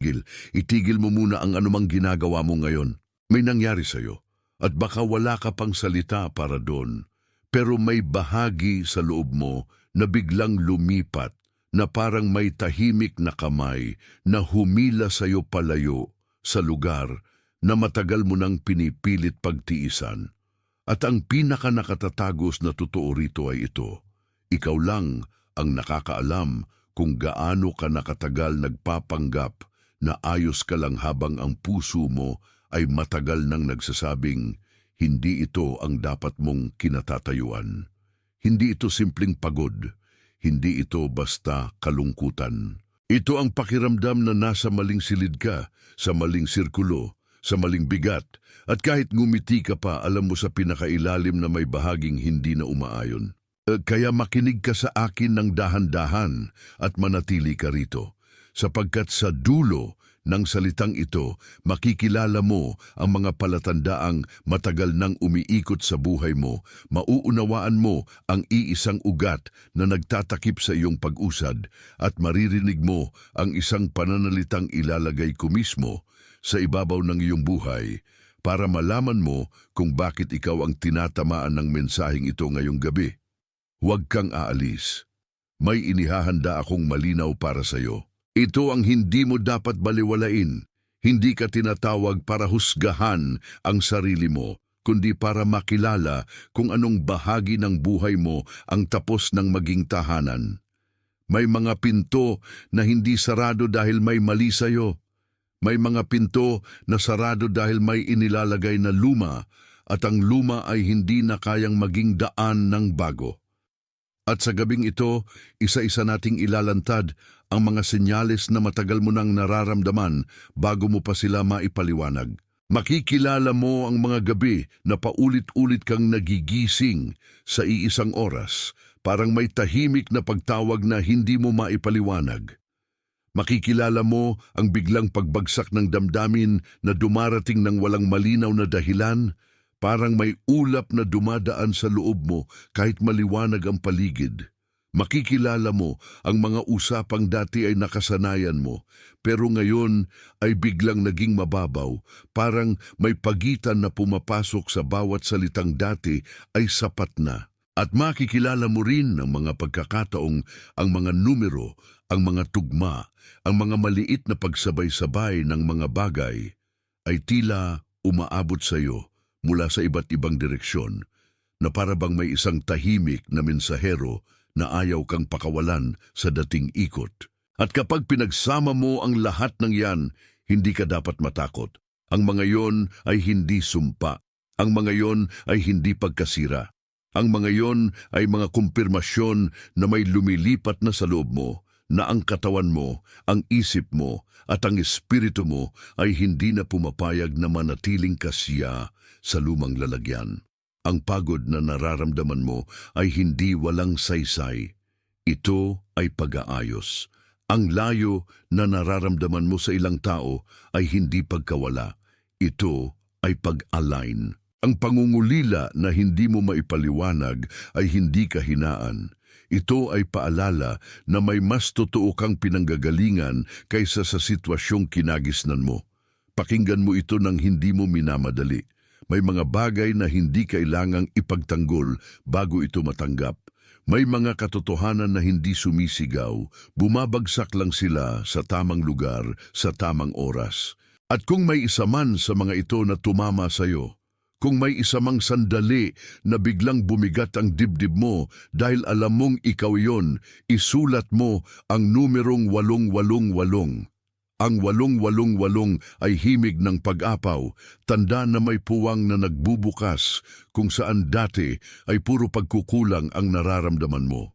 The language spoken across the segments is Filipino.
Itigil mo muna ang anumang ginagawa mo ngayon. May nangyari sa'yo at baka wala ka pang salita para doon. Pero may bahagi sa loob mo na biglang lumipat, na parang may tahimik na kamay na humila sa'yo palayo sa lugar na matagal mo nang pinipilit pagtiisan. At ang pinaka-nakatatagos na totoo rito ay ito. Ikaw lang ang nakakaalam kung gaano ka nakatagal nagpapanggap na ayos ka lang habang ang puso mo ay matagal nang nagsasabing, hindi ito ang dapat mong kinatatayuan. Hindi ito simpleng pagod. Hindi ito basta kalungkutan. Ito ang pakiramdam na nasa maling silid ka, sa maling sirkulo, sa maling bigat, at kahit ngumiti ka pa, alam mo sa pinakailalim na may bahaging hindi na umaayon. Kaya makinig ka sa akin ng dahan-dahan at manatili ka rito, sapagkat sa dulo ng salitang ito, makikilala mo ang mga palatandaang matagal nang umiikot sa buhay mo, mauunawaan mo ang iisang ugat na nagtatakip sa iyong pag-usad, at maririnig mo ang isang pananalitang ilalagay ko mismo sa ibabaw ng iyong buhay para malaman mo kung bakit ikaw ang tinatamaan ng mensaheng ito ngayong gabi. Huwag kang aalis. May inihahanda akong malinaw para sa iyo. Ito ang hindi mo dapat baliwalain. Hindi ka tinatawag para husgahan ang sarili mo, kundi para makilala kung anong bahagi ng buhay mo ang tapos ng maging tahanan. May mga pinto na hindi sarado dahil may mali sa'yo. May mga pinto na sarado dahil may inilalagay na luma, at ang luma ay hindi na kayang maging daan ng bago. At sa gabing ito, isa-isa nating ilalantad ang mga senyales na matagal mo nang nararamdaman bago mo pa sila maipaliwanag. Makikilala mo ang mga gabi na paulit-ulit kang nagigising sa iisang oras, parang may tahimik na pagtawag na hindi mo maipaliwanag. Makikilala mo ang biglang pagbagsak ng damdamin na dumarating ng walang malinaw na dahilan, parang may ulap na dumadaan sa loob mo kahit maliwanag ang paligid. Makikilala mo ang mga usapang dati ay nakasanayan mo, pero ngayon ay biglang naging mababaw, parang may pagitan na pumapasok sa bawat salitang dati ay sapat na. At makikilala mo rin ang mga pagkakataong, ang mga numero, ang mga tugma, ang mga maliit na pagsabay-sabay ng mga bagay ay tila umaabot sa iyo mula sa iba't ibang direksyon, na para bang may isang tahimik na mensahero na ayaw kang pakawalan sa dating ikot. At kapag pinagsama mo ang lahat ng yan, hindi ka dapat matakot. Ang mga yon ay hindi sumpa. Ang mga yon ay hindi pagkasira. Ang mga yon ay mga kumpirmasyon na may lumilipat na sa loob mo, na ang katawan mo, ang isip mo, at ang espiritu mo ay hindi na pumapayag na manatiling kasiya sa lumang lalagyan. Ang pagod na nararamdaman mo ay hindi walang saysay. Ito ay pag-aayos. Ang layo na nararamdaman mo sa ilang tao ay hindi pagkawala. Ito ay pag-align. Ang pangungulila na hindi mo maipaliwanag ay hindi kahinaan. Ito ay paalala na may mas totoo kang pinanggagalingan kaysa sa sitwasyong kinagisnan mo. Pakinggan mo ito nang hindi mo minamadali. May mga bagay na hindi kailangang ipagtanggol bago ito matanggap. May mga katotohanan na hindi sumisigaw, bumabagsak lang sila sa tamang lugar, sa tamang oras. At kung may isa man sa mga ito na tumama sa iyo, kung may isa mang sandali na biglang bumigat ang dibdib mo dahil alam mong ikaw yon, isulat mo ang numerong 888. Ang 888 ay himig ng pag-apaw, tanda na may puwang na nagbubukas kung saan dati ay puro pagkukulang ang nararamdaman mo.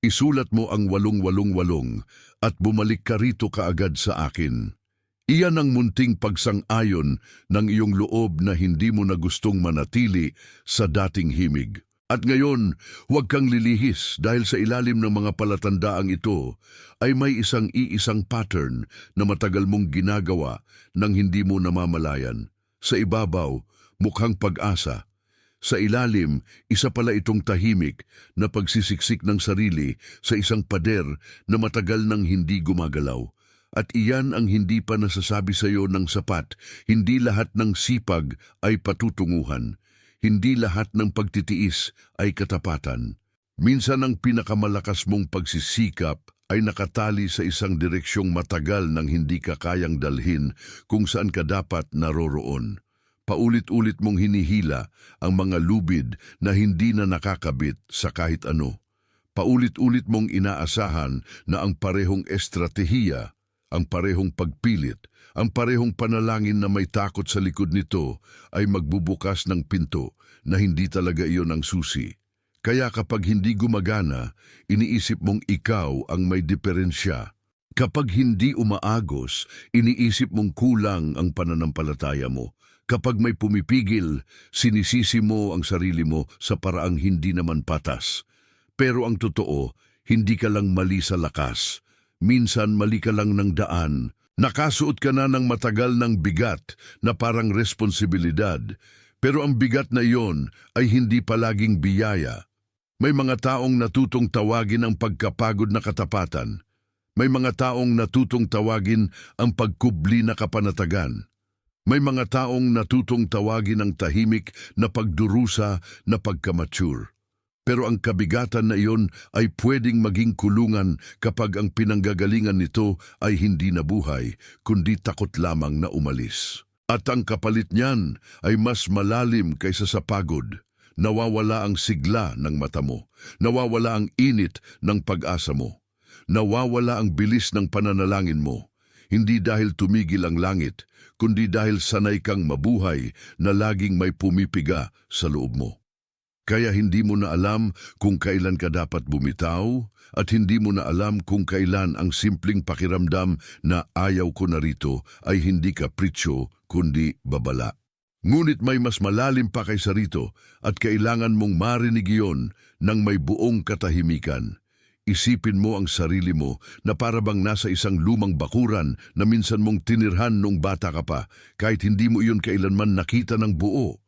Isulat mo ang 888 at bumalik ka rito kaagad sa akin. Iyan ang munting pagsang-ayon ng iyong loob na hindi mo na gustong manatili sa dating himig. At ngayon, huwag kang lilihis dahil sa ilalim ng mga palatandaang ito ay may isang pattern na matagal mong ginagawa nang hindi mo namamalayan. Sa ibabaw, mukhang pag-asa. Sa ilalim, isa pala itong tahimik na pagsisiksik ng sarili sa isang pader na matagal nang hindi gumagalaw. At iyan ang hindi pa nasasabi sa iyo ng sapat. Hindi lahat ng sipag ay patutunguhan. Hindi lahat ng pagtitiis ay katapatan. Minsan ang pinakamalakas mong pagsisikap ay nakatali sa isang direksyong matagal nang hindi ka kayang dalhin kung saan ka dapat naroroon. Paulit-ulit mong hinihila ang mga lubid na hindi na nakakabit sa kahit ano. Paulit-ulit mong inaasahan na ang parehong estratehiya, ang parehong pagpilit, ang parehong panalangin na may takot sa likod nito ay magbubukas ng pinto na hindi talaga iyon ang susi. Kaya kapag hindi gumagana, iniisip mong ikaw ang may diferensya. Kapag hindi umaagos, iniisip mong kulang ang pananampalataya mo. Kapag may pumipigil, sinisisi mo ang sarili mo sa paraang hindi naman patas. Pero ang totoo, hindi ka lang mali sa lakas. Minsan mali ka lang ng daan. Nakasuot ka na ng matagal ng bigat na parang responsibilidad. Pero ang bigat na iyon ay hindi palaging biyaya. May mga taong natutong tawagin ang pagkapagod na katapatan. May mga taong natutong tawagin ang pagkubli na kapanatagan. May mga taong natutong tawagin ang tahimik na pagdurusa na pagkamature. Pero ang kabigatan na iyon ay pwedeng maging kulungan kapag ang pinanggagalingan nito ay hindi na buhay, kundi takot lamang na umalis. At ang kapalit niyan ay mas malalim kaysa sa pagod. Nawawala ang sigla ng mata mo. Nawawala ang init ng pag-asa mo. Nawawala ang bilis ng pananalangin mo. Hindi dahil tumigil ang langit, kundi dahil sanay kang mabuhay na laging may pumipiga sa loob mo. Kaya hindi mo na alam kung kailan ka dapat bumitaw at hindi mo na alam kung kailan ang simpleng pakiramdam na ayaw ko na rito ay hindi kapritsyo kundi babala. Ngunit may mas malalim pa kaysa rito at kailangan mong marinig iyon ng may buong katahimikan. Isipin mo ang sarili mo na para bang nasa isang lumang bakuran na minsan mong tinirhan nung bata ka pa kahit hindi mo iyon kailanman nakita ng buo.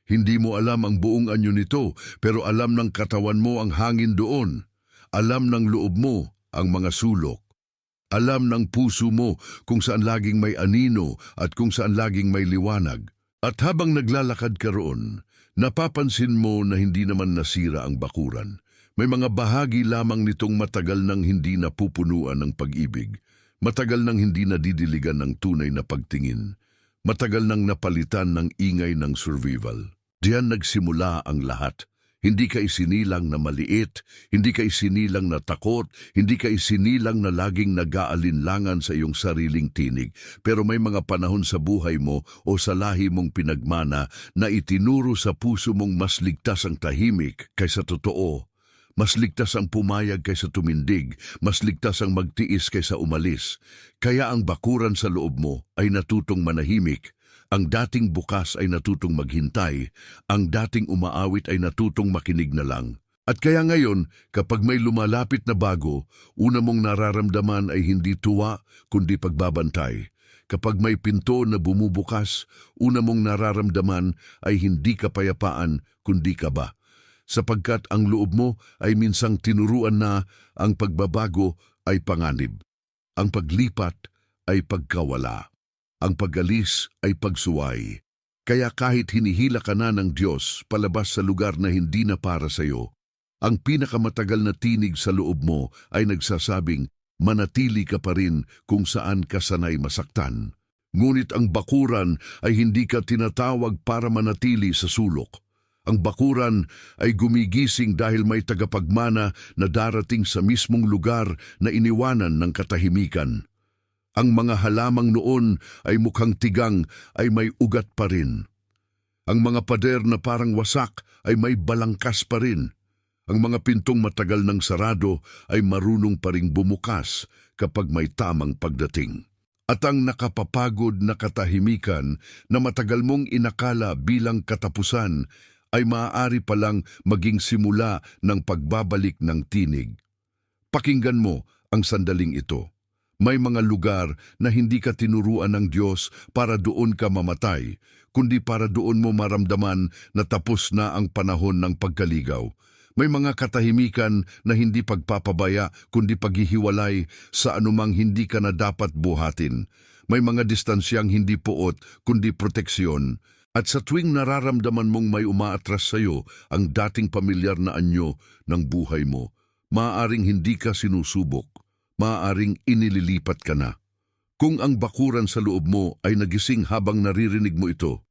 Hindi mo alam ang buong anyo nito pero alam ng katawan mo ang hangin doon. Alam ng loob mo ang mga sulok. Alam ng puso mo kung saan laging may anino at kung saan laging may liwanag. At habang naglalakad ka roon, napapansin mo na hindi naman nasira ang bakuran. May mga bahagi lamang nitong matagal nang hindi napupunuan ng pag-ibig, matagal nang hindi nadidiligan ng tunay na pagtingin, matagal nang napalitan ng ingay ng survival. Diyan nagsimula ang lahat. Hindi ka isinilang na maliit, hindi ka isinilang na takot, hindi ka isinilang na laging nag-aalinlangan sa iyong sariling tinig. Pero may mga panahon sa buhay mo o sa lahi mong pinagmana na itinuro sa puso mong mas ligtas ang tahimik kaysa totoo. Mas ligtas ang pumayag kaysa tumindig, mas ligtas ang magtiis kaysa umalis. Kaya ang bakuran sa loob mo ay natutong manahimik. Ang dating bukas ay natutong maghintay, ang dating umaawit ay natutong makinig na lang. At kaya ngayon, kapag may lumalapit na bago, una mong nararamdaman ay hindi tuwa, kundi pagbabantay. Kapag may pinto na bumubukas, una mong nararamdaman ay hindi kapayapaan, kundi kaba. Sapagkat ang loob mo ay minsang tinuruan na ang pagbabago ay panganib. Ang paglipat ay pagkawala. Ang pag-alis ay pagsuway. Kaya kahit hinihila ka na ng Diyos palabas sa lugar na hindi na para sa iyo, ang pinakamatagal na tinig sa loob mo ay nagsasabing, manatili ka pa rin kung saan ka sanay masaktan. Ngunit ang bakuran ay hindi ka tinatawag para manatili sa sulok. Ang bakuran ay gumigising dahil may tagapagmana na darating sa mismong lugar na iniwanan ng katahimikan. Ang mga halamang noon ay mukhang tigang ay may ugat pa rin. Ang mga pader na parang wasak ay may balangkas pa rin. Ang mga pintong matagal ng sarado ay marunong pa ring bumukas kapag may tamang pagdating. At ang nakapapagod na katahimikan na matagal mong inakala bilang katapusan ay maaari palang maging simula ng pagbabalik ng tinig. Pakinggan mo ang sandaling ito. May mga lugar na hindi ka tinuruan ng Diyos para doon ka mamatay, kundi para doon mo maramdaman na tapos na ang panahon ng pagkaligaw. May mga katahimikan na hindi pagpapabaya kundi paghihiwalay sa anumang hindi ka na dapat buhatin. May mga distansyang hindi puot kundi proteksyon. At sa tuwing nararamdaman mong may umaatras sa iyo ang dating pamilyar na anyo ng buhay mo, maaaring hindi ka sinusubok, maaaring inililipat ka na. Kung ang bakuran sa loob mo ay nagising habang naririnig mo ito,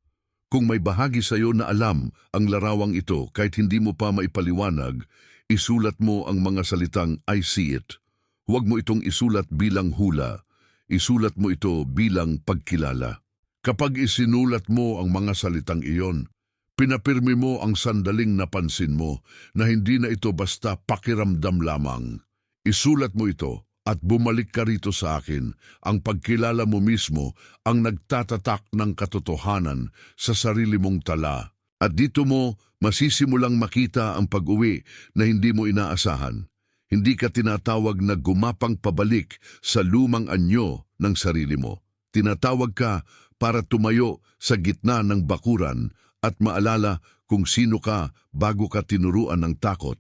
kung may bahagi sa iyo na alam ang larawang ito kahit hindi mo pa maipaliwanag, isulat mo ang mga salitang I see it. Huwag mo itong isulat bilang hula, isulat mo ito bilang pagkilala. Kapag isinulat mo ang mga salitang iyon, pinapirmi mo ang sandaling napansin mo na hindi na ito basta pakiramdam lamang. Isulat mo ito at bumalik ka rito sa akin. Ang pagkilala mo mismo ang nagtatatak ng katotohanan sa sarili mong tala. At dito mo masisimulang makita ang pag-uwi na hindi mo inaasahan. Hindi ka tinatawag na gumapang pabalik sa lumang anyo ng sarili mo. Tinatawag ka para tumayo sa gitna ng bakuran at maalala kung sino ka bago ka tinuruan ng takot.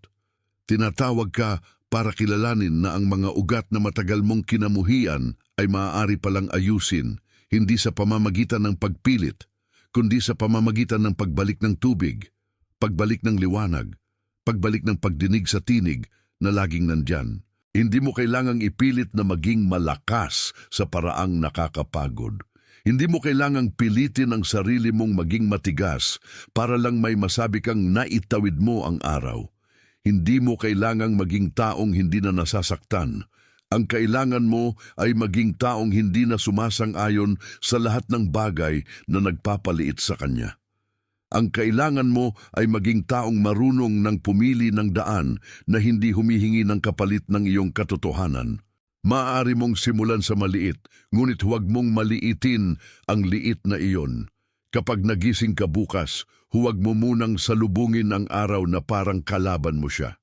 Tinatawag ka para kilalanin na ang mga ugat na matagal mong kinamuhian ay maaari palang ayusin, hindi sa pamamagitan ng pagpilit, kundi sa pamamagitan ng pagbalik ng tubig, pagbalik ng liwanag, pagbalik ng pagdinig sa tinig na laging nandyan. Hindi mo kailangang ipilit na maging malakas sa paraang nakakapagod. Hindi mo kailangang pilitin ang sarili mong maging matigas para lang may masabi kang naitawid mo ang araw. Hindi mo kailangang maging taong hindi na nasasaktan. Ang kailangan mo ay maging taong hindi na sumasang-ayon sa lahat ng bagay na nagpapaliit sa kanya. Ang kailangan mo ay maging taong marunong ng pumili ng daan na hindi humihingi ng kapalit ng iyong katotohanan. Maaari mong simulan sa maliit, ngunit huwag mong maliitin ang liit na iyon. Kapag nagising ka bukas, huwag mo munang salubungin ang araw na parang kalaban mo siya.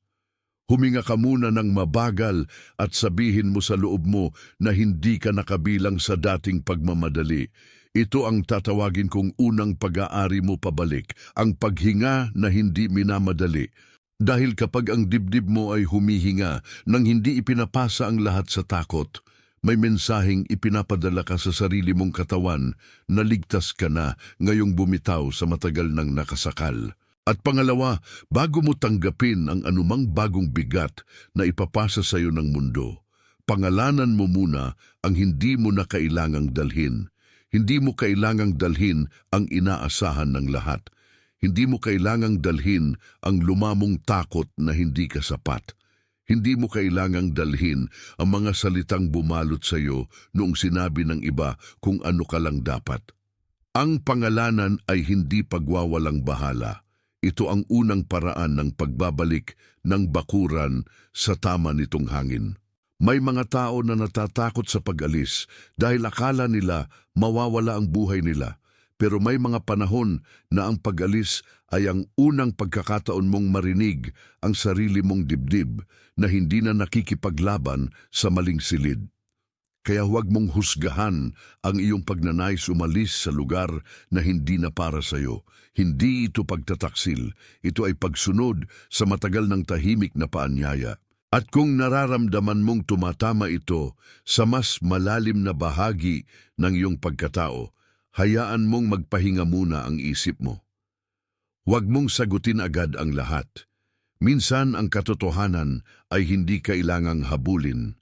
Huminga ka muna ng mabagal at sabihin mo sa loob mo na hindi ka nakabilang sa dating pagmamadali. Ito ang tatawagin kong unang pag-aari mo pabalik, ang paghinga na hindi minamadali. Dahil kapag ang dibdib mo ay humihinga nang hindi ipinapasa ang lahat sa takot, may mensaheng ipinapadala ka sa sarili mong katawan na ligtas ka na ngayong bumitaw sa matagal ng nakasakal. At pangalawa, bago mo tanggapin ang anumang bagong bigat na ipapasa sa iyo ng mundo, pangalanan mo muna ang hindi mo na kailangang dalhin. Hindi mo kailangang dalhin ang inaasahan ng lahat. Hindi mo kailangang dalhin ang lumamong takot na hindi ka sapat. Hindi mo kailangang dalhin ang mga salitang bumalot sa iyo noong sinabi ng iba kung ano ka lang dapat. Ang pangalanan ay hindi pagwawalang bahala. Ito ang unang paraan ng pagbabalik ng bakuran sa tama nitong hangin. May mga tao na natatakot sa pag-alis dahil akala nila mawawala ang buhay nila. Pero may mga panahon na ang pag-alis ay ang unang pagkakataon mong marinig ang sarili mong dibdib na hindi na nakikipaglaban sa maling silid. Kaya huwag mong husgahan ang iyong pagnanais umalis sa lugar na hindi na para sa iyo. Hindi ito pagtataksil, ito ay pagsunod sa matagal ng tahimik na paanyaya. At kung nararamdaman mong tumatama ito sa mas malalim na bahagi ng iyong pagkatao, hayaan mong magpahinga muna ang isip mo. Huwag mong sagutin agad ang lahat. Minsan ang katotohanan ay hindi kailangang habulin.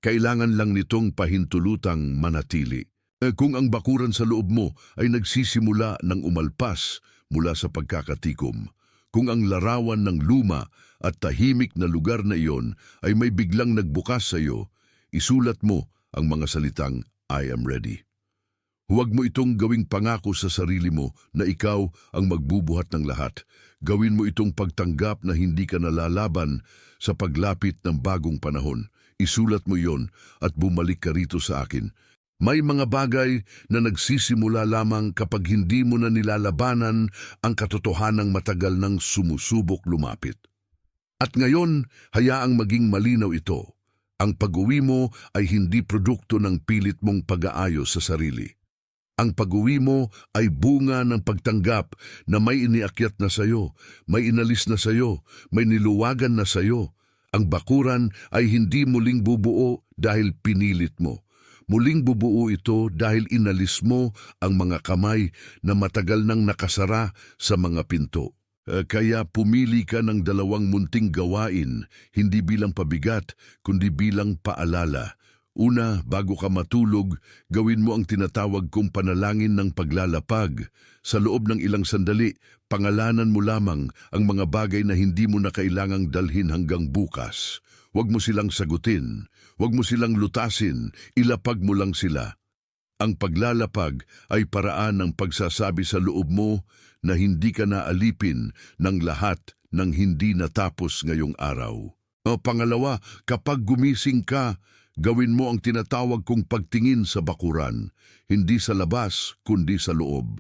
Kailangan lang nitong pahintulutang manatili. Kung ang bakuran sa loob mo ay nagsisimula ng umalpas mula sa pagkakatikom, kung ang larawan ng luma at tahimik na lugar na iyon ay may biglang nagbukas sa iyo, isulat mo ang mga salitang I am ready. Huwag mo itong gawing pangako sa sarili mo na ikaw ang magbubuhat ng lahat. Gawin mo itong pagtanggap na hindi ka nalalaban sa paglapit ng bagong panahon. Isulat mo yon at bumalik ka rito sa akin. May mga bagay na nagsisimula lamang kapag hindi mo na nilalabanan ang katotohanang matagal nang sumusubok lumapit. At ngayon, hayaang maging malinaw ito. Ang pag-uwi mo ay hindi produkto ng pilit mong pag-aayos sa sarili. Ang pag-uwi mo ay bunga ng pagtanggap na may iniakyat na sayo, may inalis na sayo, may niluwagan na sayo. Ang bakuran ay hindi muling bubuo dahil pinilit mo. Muling bubuo ito dahil inalis mo ang mga kamay na matagal nang nakasara sa mga pinto. Kaya pumili ka ng dalawang munting gawain, hindi bilang pabigat, kundi bilang paalala. Una, bago ka matulog, gawin mo ang tinatawag kong panalangin ng paglalapag. Sa loob ng ilang sandali, pangalanan mo lamang ang mga bagay na hindi mo na kailangang dalhin hanggang bukas. Huwag mo silang sagutin, huwag mo silang lutasin, ilapag mo lang sila. Ang paglalapag ay paraan ng pagsasabi sa loob mo na hindi ka naalipin ng lahat ng hindi natapos ngayong araw. O pangalawa, kapag gumising ka, gawin mo ang tinatawag kong pagtingin sa bakuran, hindi sa labas kundi sa loob.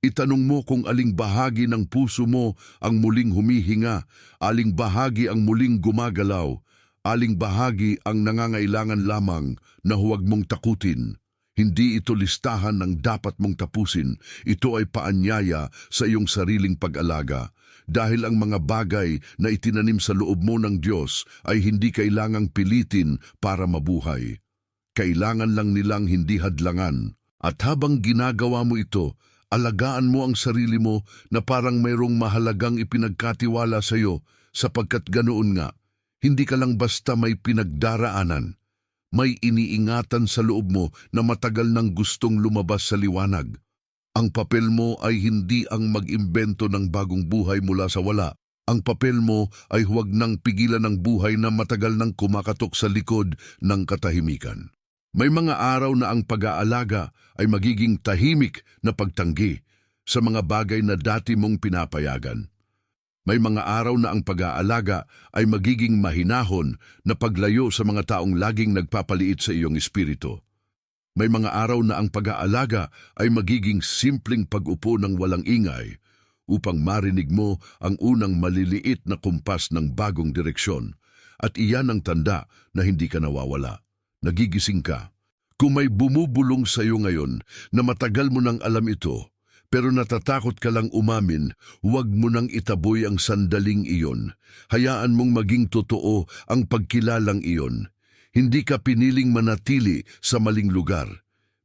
Itanong mo kung aling bahagi ng puso mo ang muling humihinga, aling bahagi ang muling gumagalaw, aling bahagi ang nangangailangan lamang na huwag mong takutin. Hindi ito listahan ng dapat mong tapusin, ito ay paanyaya sa iyong sariling pag-alaga. Dahil ang mga bagay na itinanim sa loob mo ng Diyos ay hindi kailangang pilitin para mabuhay. Kailangan lang nilang hindi hadlangan. At habang ginagawa mo ito, alagaan mo ang sarili mo na parang mayroong mahalagang ipinagkatiwala sa iyo sapagkat ganoon nga, hindi ka lang basta may pinagdaraanan. May iniingatan sa loob mo na matagal nang gustong lumabas sa liwanag. Ang papel mo ay hindi ang mag-imbento ng bagong buhay mula sa wala. Ang papel mo ay huwag nang pigilan ng buhay na matagal nang kumakatok sa likod ng katahimikan. May mga araw na ang pag-aalaga ay magiging tahimik na pagtanggi sa mga bagay na dati mong pinapayagan. May mga araw na ang pag-aalaga ay magiging mahinahon na paglayo sa mga taong laging nagpapaliit sa iyong espiritu. May mga araw na ang pag-aalaga ay magiging simpleng pag-upo ng walang ingay upang marinig mo ang unang maliliit na kumpas ng bagong direksyon. At iyan ang tanda na hindi ka nawawala. Nagigising ka. Kung may bumubulong sa iyo ngayon na matagal mo nang alam ito, pero natatakot ka lang umamin, huwag mo nang itaboy ang sandaling iyon. Hayaan mong maging totoo ang pagkilalang iyon. Hindi ka piniling manatili sa maling lugar.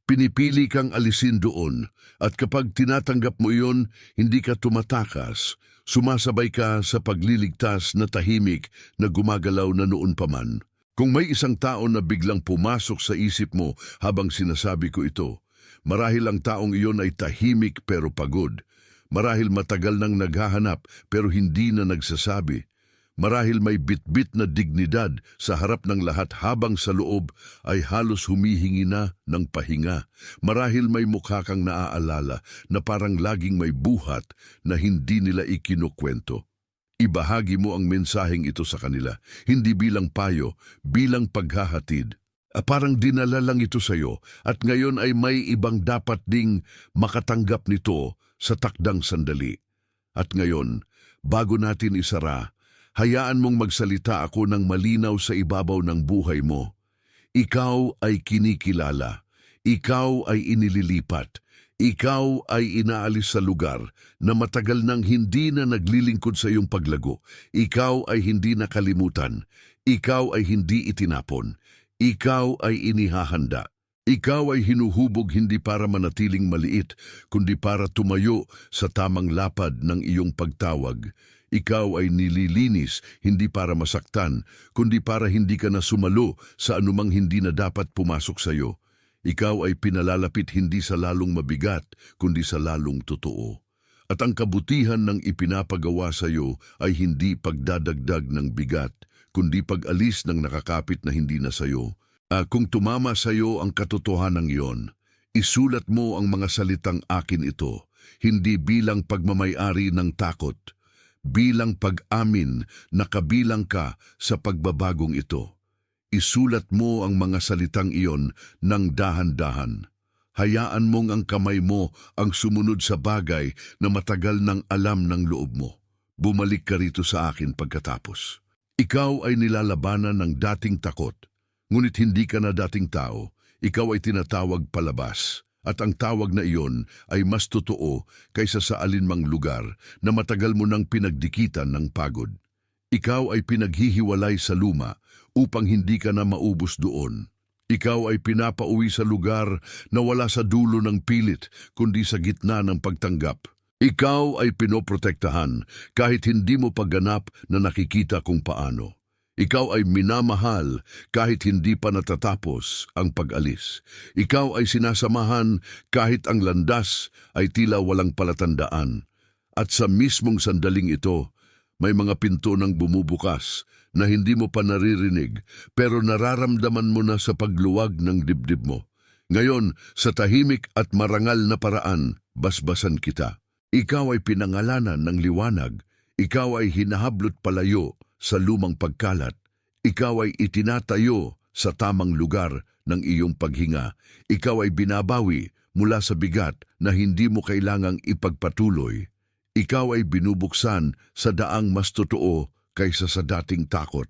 Pinipili kang alisin doon at kapag tinatanggap mo iyon, hindi ka tumatakas. Sumasabay ka sa pagliligtas na tahimik na gumagalaw na noon pa man. Kung may isang tao na biglang pumasok sa isip mo habang sinasabi ko ito, marahil ang taong iyon ay tahimik pero pagod. Marahil matagal nang naghahanap pero hindi na nagsasabi. Marahil may bitbit na dignidad sa harap ng lahat habang sa loob ay halos humihingi na ng pahinga. Marahil may mukha kang naaalala na parang laging may buhat na hindi nila ikinukwento. Ibahagi mo ang mensaheng ito sa kanila, hindi bilang payo, bilang paghahatid. Parang dinala lang ito sa iyo at ngayon ay may ibang dapat ding makatanggap nito sa takdang sandali. At ngayon, bago natin isara, hayaan mong magsalita ako ng malinaw sa ibabaw ng buhay mo. Ikaw ay kinikilala. Ikaw ay inililipat. Ikaw ay inaalis sa lugar na matagal nang hindi na naglilingkod sa iyong paglago. Ikaw ay hindi nakalimutan. Ikaw ay hindi itinapon. Ikaw ay inihahanda. Ikaw ay hinuhubog hindi para manatiling maliit, kundi para tumayo sa tamang lapad ng iyong pagtawag. Ikaw ay nililinis hindi para masaktan, kundi para hindi ka na sumalo sa anumang hindi na dapat pumasok sa iyo. Ikaw ay pinalalapit hindi sa lalong mabigat, kundi sa lalong totoo. At ang kabutihan ng ipinapagawa sa iyo ay hindi pagdadagdag ng bigat, kundi pag-alis ng nakakapit na hindi na sa iyo. Kung tumama sa iyo ang katotohanan iyon, isulat mo ang mga salitang akin ito, hindi bilang pagmamayari ng takot, bilang pag-amin na kabilang ka sa pagbabagong ito. Isulat mo ang mga salitang iyon ng dahan-dahan. Hayaan mong ang kamay mo ang sumunod sa bagay na matagal nang alam ng loob mo. Bumalik ka rito sa akin pagkatapos. Ikaw ay nilalabanan ng dating takot, ngunit hindi ka na dating tao. Ikaw ay tinatawag palabas. At ang tawag na iyon ay mas totoo kaysa sa alinmang lugar na matagal mo nang pinagdikitan ng pagod. Ikaw ay pinaghihiwalay sa luma upang hindi ka na maubos doon. Ikaw ay pinapauwi sa lugar na wala sa dulo ng pilit kundi sa gitna ng pagtanggap. Ikaw ay pinoprotektahan kahit hindi mo pagganap na nakikita kung paano. Ikaw ay minamahal kahit hindi pa natatapos ang pag-alis. Ikaw ay sinasamahan kahit ang landas ay tila walang palatandaan. At sa mismong sandaling ito, may mga pinto nang bumubukas na hindi mo pa naririnig pero nararamdaman mo na sa pagluwag ng dibdib mo. Ngayon, sa tahimik at marangal na paraan, basbasan kita. Ikaw ay pinangalanan ng liwanag. Ikaw ay hinahablot palayo sa lumang pagkalat. Ikaw ay itinatayo sa tamang lugar ng iyong paghinga. Ikaw ay binabawi mula sa bigat na hindi mo kailangang ipagpatuloy. Ikaw ay binubuksan sa daang mas totoo kaysa sa dating takot.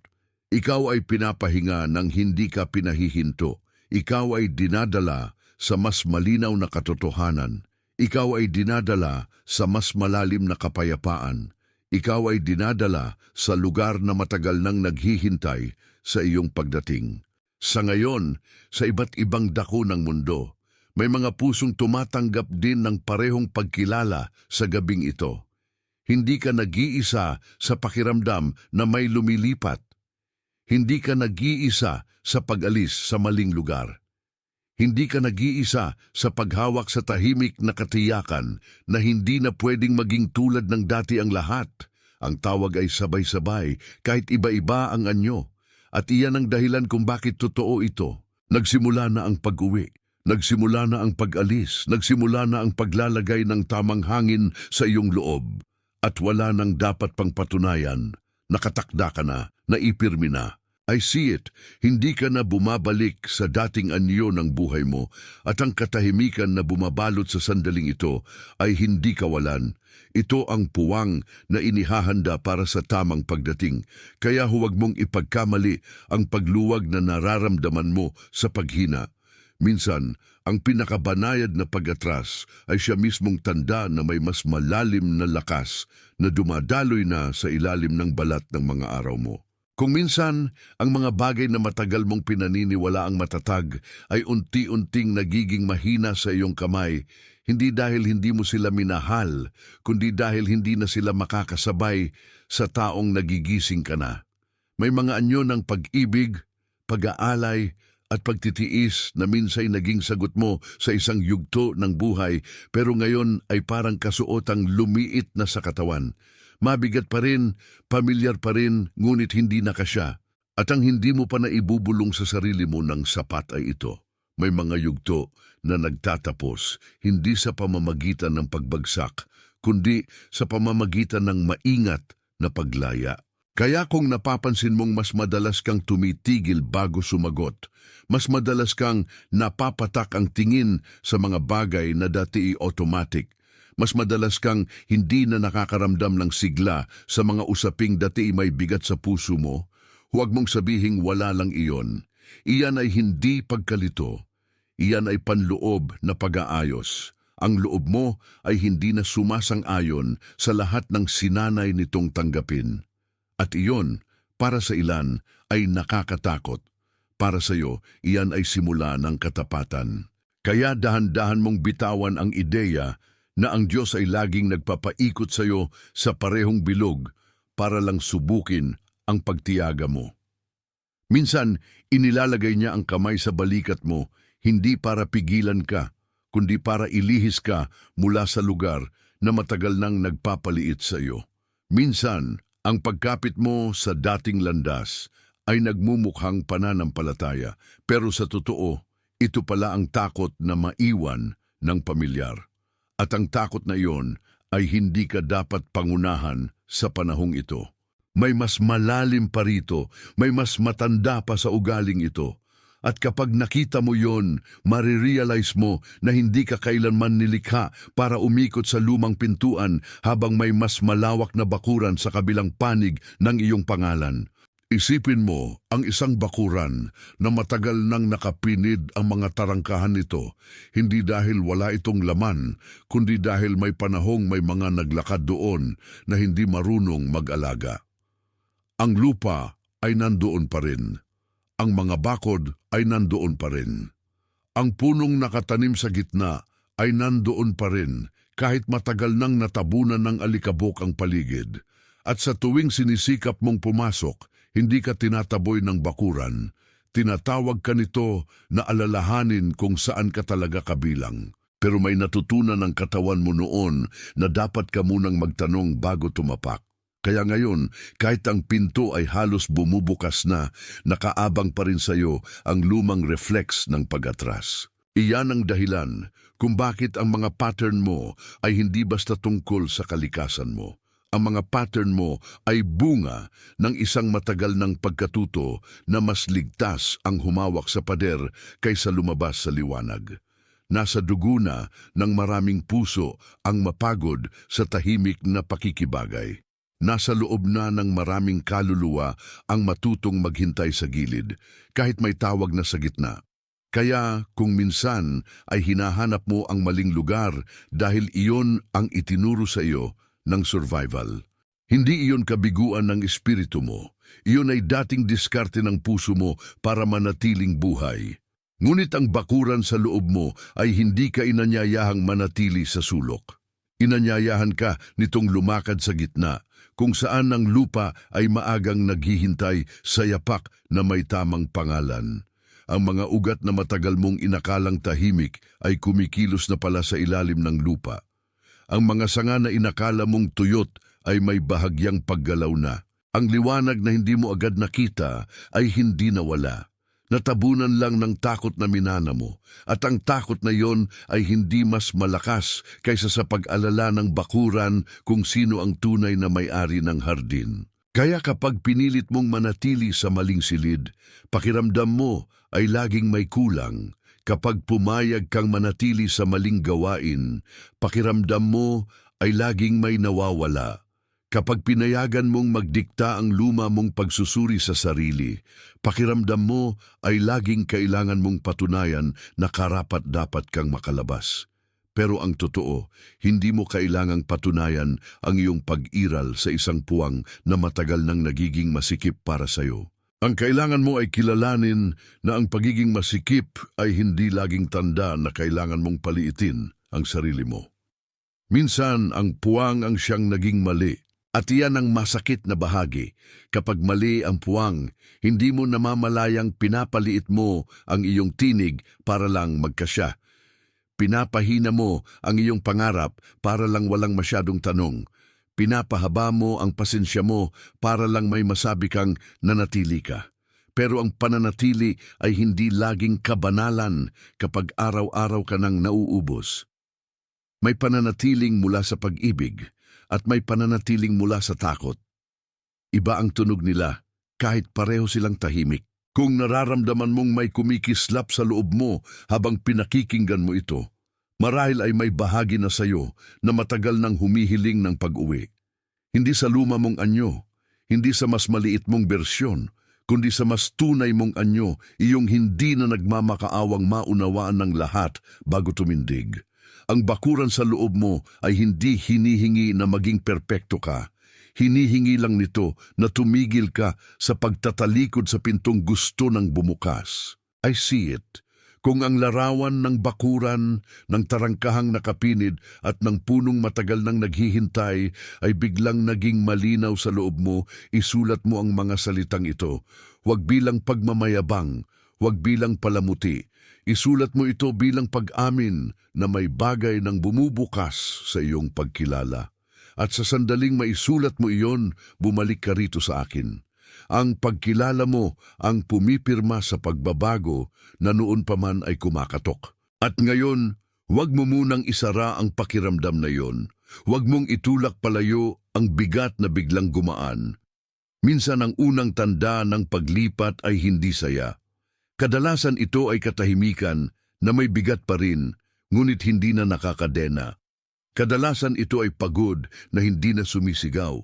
Ikaw ay pinapahinga ng hindi ka pinahihinto. Ikaw ay dinadala sa mas malinaw na katotohanan. Ikaw ay dinadala sa mas malalim na kapayapaan. Ikaw ay dinadala sa lugar na matagal nang naghihintay sa iyong pagdating. Sa ngayon, sa iba't ibang dako ng mundo, may mga pusong tumatanggap din ng parehong pagkilala sa gabing ito. Hindi ka nag-iisa sa pakiramdam na may lumilipat. Hindi ka nag-iisa sa pag-alis sa maling lugar. Hindi ka nag-iisa sa paghawak sa tahimik na katiyakan na hindi na pwedeng maging tulad ng dati ang lahat. Ang tawag ay sabay-sabay kahit iba-iba ang anyo. At iyan ang dahilan kung bakit totoo ito. Nagsimula na ang pag-uwi. Nagsimula na ang pag-alis. Nagsimula na ang paglalagay ng tamang hangin sa iyong loob. At wala nang dapat pang patunayan. Nakatakda ka na, naipirmi na. I see it, hindi ka na bumabalik sa dating anyo ng buhay mo at ang katahimikan na bumabalot sa sandaling ito ay hindi kawalan. Ito ang puwang na inihahanda para sa tamang pagdating. Kaya huwag mong ipagkamali ang pagluwag na nararamdaman mo sa paghina. Minsan, ang pinakabanayad na pag-atras ay siya mismong tanda na may mas malalim na lakas na dumadaloy na sa ilalim ng balat ng mga araw mo. Kung minsan, ang mga bagay na matagal mong pinaniniwala ang matatag ay unti-unting nagiging mahina sa iyong kamay, hindi dahil hindi mo sila minahal, kundi dahil hindi na sila makakasabay sa taong nagigising ka na. May mga anyo ng pag-ibig, pag-aalay, at pagtitiis na minsay naging sagot mo sa isang yugto ng buhay pero ngayon ay parang kasuotang lumiit na sa katawan. Mabigat pa rin, pamilyar pa rin, ngunit hindi na kasya. At ang hindi mo pa naibubulong sa sarili mo ng sapat ay ito. May mga yugto na nagtatapos, hindi sa pamamagitan ng pagbagsak, kundi sa pamamagitan ng maingat na paglaya. Kaya kung napapansin mong mas madalas kang tumitigil bago sumagot, mas madalas kang napapatak ang tingin sa mga bagay na dati automatic, mas madalas kang hindi na nakakaramdam ng sigla sa mga usaping dati may bigat sa puso mo, huwag mong sabihing wala lang iyon. Iyan ay hindi pagkalito. Iyan ay panloob na pag-aayos. Ang loob mo ay hindi na sumasang-ayon sa lahat ng sinanay nitong tanggapin. At iyon, para sa ilan, ay nakakatakot. Para sa iyo, iyan ay simula ng katapatan. Kaya dahan-dahan mong bitawan ang ideya na ang Diyos ay laging nagpapaikot sa iyo sa parehong bilog para lang subukin ang pagtiyaga mo. Minsan, inilalagay niya ang kamay sa balikat mo, hindi para pigilan ka, kundi para ilihis ka mula sa lugar na matagal nang nagpapaliit sa iyo. Minsan, ang pagkapit mo sa dating landas ay nagmumukhang pananampalataya, pero sa totoo, ito pala ang takot na maiwan ng pamilyar. At ang takot na iyon ay hindi ka dapat pangunahan sa panahong ito. May mas malalim pa rito, may mas matanda pa sa ugaling ito. At kapag nakita mo yon, marirealize mo na hindi ka kailanman nilikha para umikot sa lumang pintuan habang may mas malawak na bakuran sa kabilang panig ng iyong pangalan. Isipin mo ang isang bakuran na matagal nang nakapinid ang mga tarangkahan nito, hindi dahil wala itong laman, kundi dahil may panahong may mga naglakad doon na hindi marunong mag-alaga. Ang lupa ay nandoon pa rin. Ang mga bakod ay nandoon pa rin. Ang punong nakatanim sa gitna ay nandoon pa rin kahit matagal nang natabunan ng alikabok ang paligid. At sa tuwing sinisikap mong pumasok, hindi ka tinataboy ng bakuran. Tinatawag ka nito na alalahanin kung saan ka talaga kabilang. Pero may natutunan ng katawan mo noon na dapat ka munang magtanong bago tumapak. Kaya ngayon, kahit ang pinto ay halos bumubukas na, nakaabang pa rin sa iyo ang lumang reflex ng pag-atras. Iyan ang dahilan kung bakit ang mga pattern mo ay hindi basta tungkol sa kalikasan mo. Ang mga pattern mo ay bunga ng isang matagal ng pagkatuto na mas ligtas ang humawak sa pader kaysa lumabas sa liwanag. Nasa dugo na ng maraming puso ang mapagod sa tahimik na pakikibagay. Nasa loob na ng maraming kaluluwa ang matutong maghintay sa gilid, kahit may tawag na sa gitna. Kaya kung minsan ay hinahanap mo ang maling lugar dahil iyon ang itinuro sa iyo ng survival. Hindi iyon kabiguan ng espiritu mo. Iyon ay dating diskarte ng puso mo para manatiling buhay. Ngunit ang bakuran sa loob mo ay hindi ka inanyayahang manatili sa sulok. Inanyayahan ka nitong lumakad sa gitna, kung saan ang lupa ay maagang naghihintay sa yapak na may tamang pangalan. Ang mga ugat na matagal mong inakalang tahimik ay kumikilos na pala sa ilalim ng lupa. Ang mga sanga na inakala mong tuyot ay may bahagyang paggalaw na. Ang liwanag na hindi mo agad nakita ay hindi nawala. Natabunan lang ng takot na minana mo, at ang takot na yon ay hindi mas malakas kaysa sa pag-alala ng bakuran kung sino ang tunay na may-ari ng hardin. Kaya kapag pinilit mong manatili sa maling silid, pakiramdam mo ay laging may kulang. Kapag pumayag kang manatili sa maling gawain, pakiramdam mo ay laging may nawawala. Kapag pinayagan mong magdikta ang luma mong pagsusuri sa sarili, pakiramdam mo ay laging kailangan mong patunayan na karapat-dapat kang makalabas. Pero ang totoo, hindi mo kailangang patunayan ang iyong pag-iral sa isang puwang na matagal nang nagiging masikip para sa'yo. Ang kailangan mo ay kilalanin na ang pagiging masikip ay hindi laging tanda na kailangan mong paliitin ang sarili mo. Minsan ang puwang ang siyang naging mali, at iyan ang masakit na bahagi. Kapag mali ang puwang, hindi mo namamalayang pinapaliit mo ang iyong tinig para lang magkasya. Pinapahina mo ang iyong pangarap para lang walang masyadong tanong. Pinapahaba mo ang pasensya mo para lang may masabi kang nanatili ka. Pero ang pananatili ay hindi laging kabanalan kapag araw-araw ka nang nauubos. May pananatiling mula sa pag-ibig at may pananatiling mula sa takot. Iba ang tunog nila kahit pareho silang tahimik. Kung nararamdaman mong may kumikislap sa loob mo habang pinakikinggan mo ito, marahil ay may bahagi na sayo na matagal nang humihiling ng pag-uwi. Hindi sa luma mong anyo, hindi sa mas maliit mong bersyon, kundi sa mas tunay mong anyo, iyong hindi na nagmamakaawang maunawaan ng lahat bago tumindig. Ang bakuran sa loob mo ay hindi hinihingi na maging perpekto ka. Hinihingi lang nito na tumigil ka sa pagtatalikod sa pintong gusto ng bumukas. I see it. Kung ang larawan ng bakuran, ng tarangkahang nakapinid at ng punong matagal nang naghihintay ay biglang naging malinaw sa loob mo, isulat mo ang mga salitang ito. Huwag bilang pagmamayabang, huwag bilang palamuti. Isulat mo ito bilang pag-amin na may bagay ng bumubukas sa iyong pagkilala. At sa sandaling maisulat mo iyon, bumalik ka rito sa akin. Ang pagkilala mo ang pumipirma sa pagbabago na noon pa man ay kumakatok. At ngayon, huwag mo munang isara ang pakiramdam na yon. Huwag mong itulak palayo ang bigat na biglang gumaan. Minsan ang unang tanda ng paglipat ay hindi saya. Kadalasan ito ay katahimikan na may bigat pa rin, ngunit hindi na nakakadena. Kadalasan ito ay pagod na hindi na sumisigaw.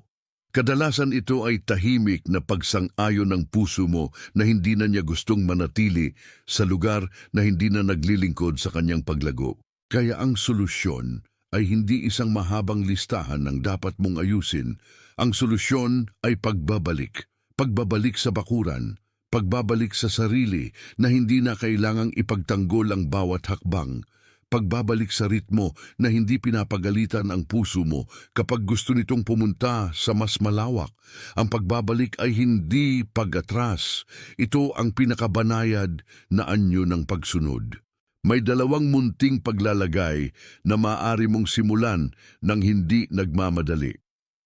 Kadalasan ito ay tahimik na pagsang-ayon ng puso mo na hindi na niya gustong manatili sa lugar na hindi na naglilingkod sa kanyang paglago. Kaya ang solusyon ay hindi isang mahabang listahan ng dapat mong ayusin. Ang solusyon ay pagbabalik. Pagbabalik sa bakuran. Pagbabalik sa sarili na hindi na kailangang ipagtanggol ang bawat hakbang. Pagbabalik sa ritmo na hindi pinapagalitan ang puso mo kapag gusto nitong pumunta sa mas malawak. Ang pagbabalik ay hindi pag-atras. Ito ang pinakabanayad na anyo ng pagsunod. May dalawang munting paglalagay na maaari mong simulan ng hindi nagmamadali.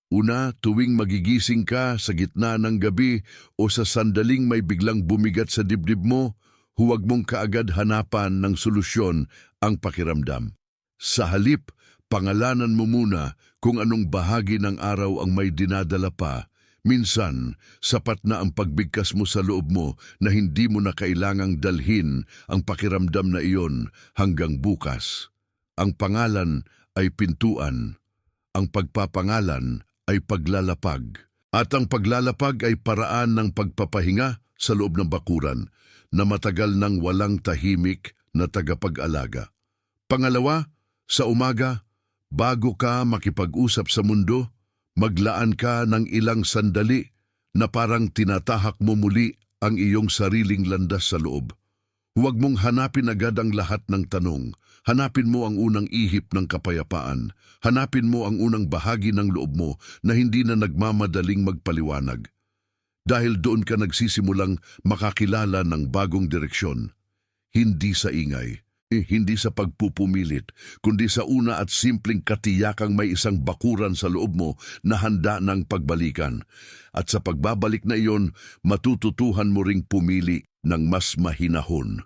Una, tuwing magigising ka sa gitna ng gabi o sa sandaling may biglang bumigat sa dibdib mo, huwag mong kaagad hanapan ng solusyon ang pakiramdam. Sa halip, pangalanan mo muna kung anong bahagi ng araw ang may dinadala pa. Minsan, sapat na ang pagbigkas mo sa loob mo na hindi mo na kailangang dalhin ang pakiramdam na iyon hanggang bukas. Ang pangalan ay pintuan. Ang pagpapangalan ay paglalapag. At ang paglalapag ay paraan ng pagpapahinga sa loob ng bakuran na matagal nang walang tahimik na tagapag-alaga. Pangalawa, sa umaga, bago ka makipag-usap sa mundo, maglaan ka ng ilang sandali na parang tinatahak mo muli ang iyong sariling landas sa loob. Huwag mong hanapin agad ang lahat ng tanong. Hanapin mo ang unang ihip ng kapayapaan. Hanapin mo ang unang bahagi ng loob mo na hindi na nagmamadaling magpaliwanag. Dahil doon ka nagsisimulang makakilala ng bagong direksyon. Hindi sa ingay, hindi sa pagpupumilit, kundi sa una at simpleng katiyakang may isang bakuran sa loob mo na handa ng pagbalikan. At sa pagbabalik na iyon, matututuhan mo ring pumili ng mas mahinahon.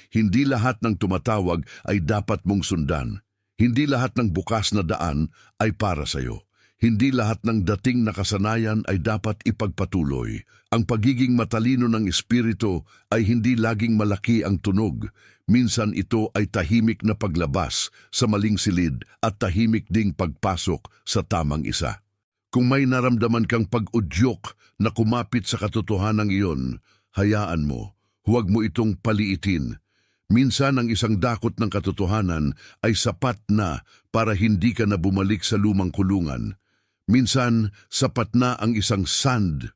Hindi lahat ng tumatawag ay dapat mong sundan. Hindi lahat ng bukas na daan ay para sa iyo. Hindi lahat ng dating na kasanayan ay dapat ipagpatuloy. Ang pagiging matalino ng espiritu ay hindi laging malaki ang tunog. Minsan ito ay tahimik na paglabas sa maling silid at tahimik ding pagpasok sa tamang isa. Kung may naramdaman kang pag-udyok na kumapit sa katotohanan iyon, hayaan mo. Huwag mo itong paliitin. Minsan ang isang dakot ng katotohanan ay sapat na para hindi ka na bumalik sa lumang kulungan. Minsan sapat na ang isang sand